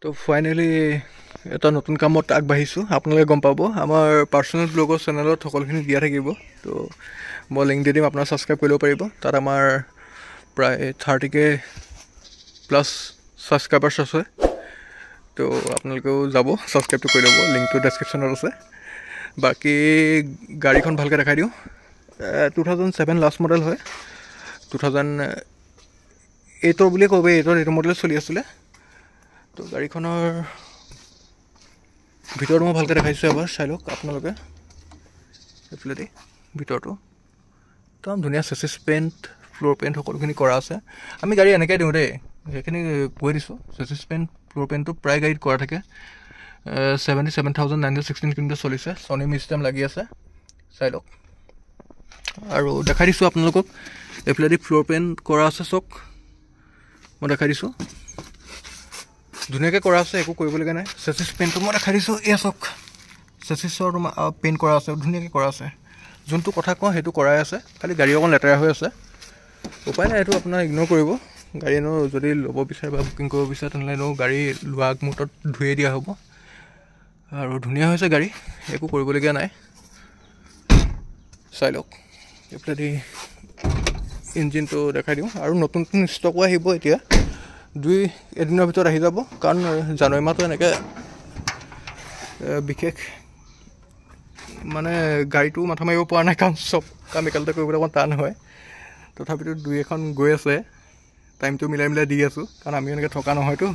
তো ফাইনেলি এটা নতুন কামত আগবাঢ়িছোঁ। আপোনালোকে গম পাব আমাৰ পাৰ্চনেল ব্লগৰ চেনেলত সকলোখিনি দিয়া থাকিব। তো মই লিংক দি দিম, আপোনালোকে ছাবস্ক্ৰাইব কৰিব পাৰিব। তাত আমাৰ প্ৰায় 30K প্লাছ ছাবস্ক্ৰাইবাৰ্ছ আছে। তো আপোনালোকেও যাব, ছাবস্ক্ৰাইবটো কৰি ল'ব, লিংকটো ডেছক্ৰিপশ্যনত আছে। বাকী গাড়ীখন ভালকৈ দেখাই দিওঁ। 2007 লাষ্ট মডেল হয়, 2008 বুলিয়ে ক'ব, এইটো মডেলে চলি আছিলে। তো গাড়ীখনৰ ভিতৰটো মই ভালকৈ দেখাইছোঁ, এবাৰ চাই লওক আপোনালোকে। এইফালেদি ভিতৰটো একদম ধুনীয়া, চেচিছ পেইণ্ট, ফ্ল'ৰ পেইণ্ট সকলোখিনি কৰা আছে। আমি গাড়ী এনেকৈ দিওঁ দেই, সেইখিনি কৈ দিছোঁ। চেচিছ পেইণ্ট, ফ্ল'ৰ পেইণ্টটো প্ৰায় গাড়ীত কৰা থাকে। 77,916 কিলোমিটাৰ চলিছে, ছনী মিউজিয়াম লাগি আছে, চাই লওক। আৰু দেখাই দিছোঁ আপোনালোকক, এইফালেদি ফ্ল'ৰ পেইণ্ট কৰা আছে, চাওক মই দেখাই দিছোঁ, ধুনীয়াকৈ কৰা আছে, একো কৰিবলগীয়া নাই। চেচিছ পেইণ্টটো মই দেখাই দিছোঁ, এয়া চাওক, চেচিছৰ পেইণ্ট কৰা আছে, ধুনীয়াকৈ কৰা আছে। যোনটো কথা কওঁ সেইটো কৰাই আছে, খালি গাড়ী অকণ লেতেৰা হৈ আছে। উপায় নাই, এইটো আপোনাৰ ইগন'ৰ কৰিব। গাড়ী এনেও যদি ল'ব বিচাৰে বা বুকিং কৰিব বিচাৰে তেনেহ'লে এনেও গাড়ী লোৱা আগমুহূৰ্তত ধুয়ে দিয়া হ'ব। আৰু ধুনীয়া হৈছে গাড়ী, একো কৰিবলগীয়া নাই, চাই লওক। এইফালেদি ইঞ্জিনটো দেখাই দিওঁ। আৰু নতুন নতুন ষ্টকো আহিব এতিয়া, 2-এদিনৰ ভিতৰত আহি যাব। কাৰণ জানুৱাৰী মাহটো এনেকৈ বিশেষ মানে গাড়ীটো মাথা মাৰিব পৰা নাই, কাৰণ চব কাম একেলগতে কৰিবলৈ অকণ টান হয়। তথাপিতো 2-এখন গৈ আছে, টাইমটো মিলাই মিলাই দি আছোঁ, কাৰণ আমি এনেকৈ থকা নহয়তো,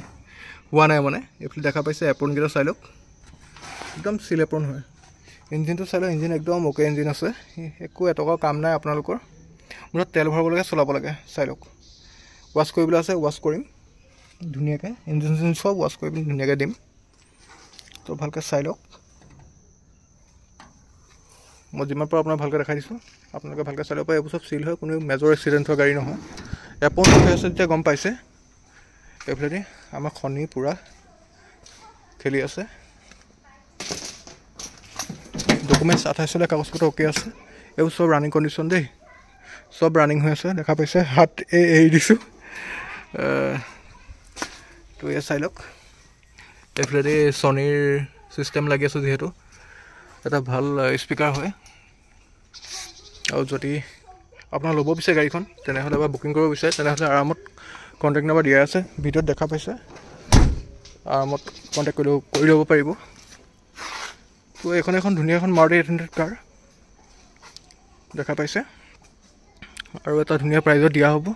হোৱা নাই মানে। এইফালে দেখা পাইছে এপ্ৰনকেইটা, চাই লওক, একদম চিল এপ্ৰন হয়। ইঞ্জিনটো চাই লওক, ইঞ্জিন একদম অ'কে ইঞ্জিন আছে, একো এটকাও কাম নাই আপোনালোকৰ। মুঠত তেল ভৰাব লাগে, চলাব লাগে, চাই লওক। ৱাছ কৰিবলৈ আছে, ৱাছ কৰিম ধুনীয়াকৈ, ইঞ্জিন চিঞ্জিন চব ৱাছ কৰি পিনি ধুনীয়াকৈ দিম। তো ভালকৈ চাই লওক, মই যিমান পাৰোঁ আপোনাক ভালকৈ দেখাই দিছোঁ, আপোনালোকে ভালকৈ চাই ল'ব পাৰে। এইবোৰ চব চিল হয়, কোনো মেজৰ এক্সিডেণ্ট হোৱা গাড়ী নহয়। এপন হৈ আছে যেতিয়া গম পাইছে। এইফালেদি আমাৰ খনি পূৰা খেলি আছে। ডকুমেণ্টছ 28 চলীয়া কাগজপত্ৰ অ'কে আছে, এইবোৰ চব ৰানিং কণ্ডিশ্যন দেই, চব ৰানিং হৈ আছে, দেখা পাইছে। হাত এৰি দিছোঁ। তো এয়া চাই লওক, এইফালেদি ছনীৰ ছিষ্টেম লাগি আছে, যিহেতু এটা ভাল স্পীকাৰ হয়। আৰু যদি আপোনাৰ ল'ব বিচাৰে গাড়ীখন তেনেহ'লে বা বুকিং কৰিব বিচাৰে তেনেহ'লে আৰামত কণ্টেক্ট নম্বৰ দিয়া আছে, ভিডিঅ'ত দেখা পাইছে, আৰামত কণ্টেক্ট কৰি ল'ব পাৰিব। তো এইখন এখন ধুনীয়া এখন মাৰুতি 800 কাৰ দেখা পাইছে, আৰু এটা ধুনীয়া প্ৰাইজত দিয়া হ'ব।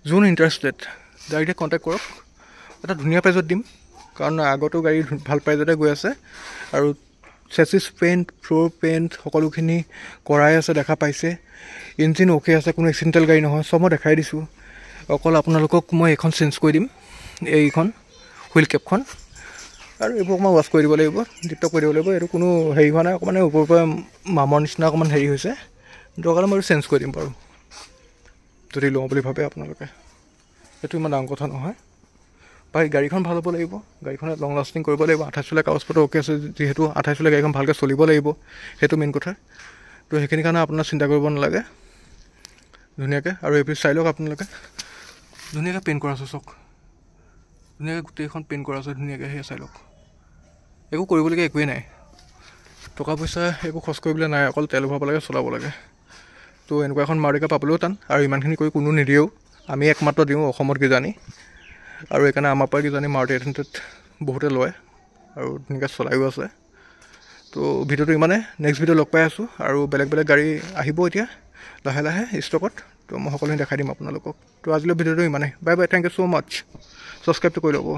যোন ইণ্টাৰেষ্টেড গাড়ীতে কণ্টেক্ট কৰক, এটা ধুনীয়া প্ৰাইজত দিম, কাৰণ আগতো গাড়ী ভাল প্ৰাইজতে গৈ আছে। আৰু চেচিছ পেইণ্ট, ফ্ল'ৰ পেইণ্ট সকলোখিনি কৰাই আছে, দেখা পাইছে। ইঞ্জিন অ'কে আছে, কোনো এক্সিডেণ্টেল গাড়ী নহয়, চব মই দেখাই দিছোঁ। অকল আপোনালোকক মই এইখন চেঞ্জ কৰি দিম, এইখন হুইল কেপখন, আৰু এইবোৰ অকণমান ৱাছ কৰি দিব লাগিব, টিপটপ কৰি দিব লাগিব। এইটো কোনো হেৰি হোৱা নাই, অকণমান ওপৰৰ পৰা মামৰ নিচিনা অকণমান হেৰি হৈছে, দৰকাৰ মই এইটো চেঞ্জ কৰি দিম বাৰু, যদি লওঁ বুলি ভাবে আপোনালোকে। সেইটো ইমান ডাঙৰ কথা নহয়। বাকী গাড়ীখন ভাল হ'ব লাগিব, গাড়ীখনে লং লাষ্টিং কৰিব লাগিব। 28 চলীয়া কাগজপত্ৰ অ'কে আছে, যিহেতু 28 চলীয়া গাড়ীখন ভালকৈ চলিব লাগিব, সেইটো মেইন কথা। তো সেইখিনি কাৰণে আপোনাৰ চিন্তা কৰিব নালাগে, ধুনীয়াকৈ। আৰু এইবোৰ চাই লওক আপোনালোকে, ধুনীয়াকৈ পেইণ্ট কৰা আছে, চাওক, ধুনীয়াকৈ গোটেইখন পেইণ্ট কৰা আছে, ধুনীয়াকৈ। সেয়া চাই লওক, একো কৰিবলগীয়া একোৱেই নাই, টকা পইচা একো খৰচ কৰিবলৈ নাই, অকল তেল ভৰাব লাগে, চলাব লাগে। তো এনেকুৱা এখন মাৰুতি কাৰ পাবলৈও টান, আৰু ইমানখিনি কৰি কোনো নিদিয়েও, আমি একমাত্ৰ দিওঁ অসমত কিজানি। আৰু সেইকাৰণে আমাৰ পৰা কিজানি মাৰুতি 800 বহুতে লয়, আৰু ধুনীয়াকৈ চলায়ো আছে। তো ভিডিঅ'টো ইমানে, নেক্সট ভিডিঅ' লগ পাই আছোঁ। আৰু বেলেগ বেলেগ গাড়ী আহিব এতিয়া লাহে লাহে ষ্টকত, তো মই সকলোখিনি দেখাই দিম আপোনালোকক। তো আজিলৈ ভিডিঅ'টো ইমানে, bye bye, thank you so' মাছ, ছাবস্ক্ৰাইবটো কৰি ল'ব।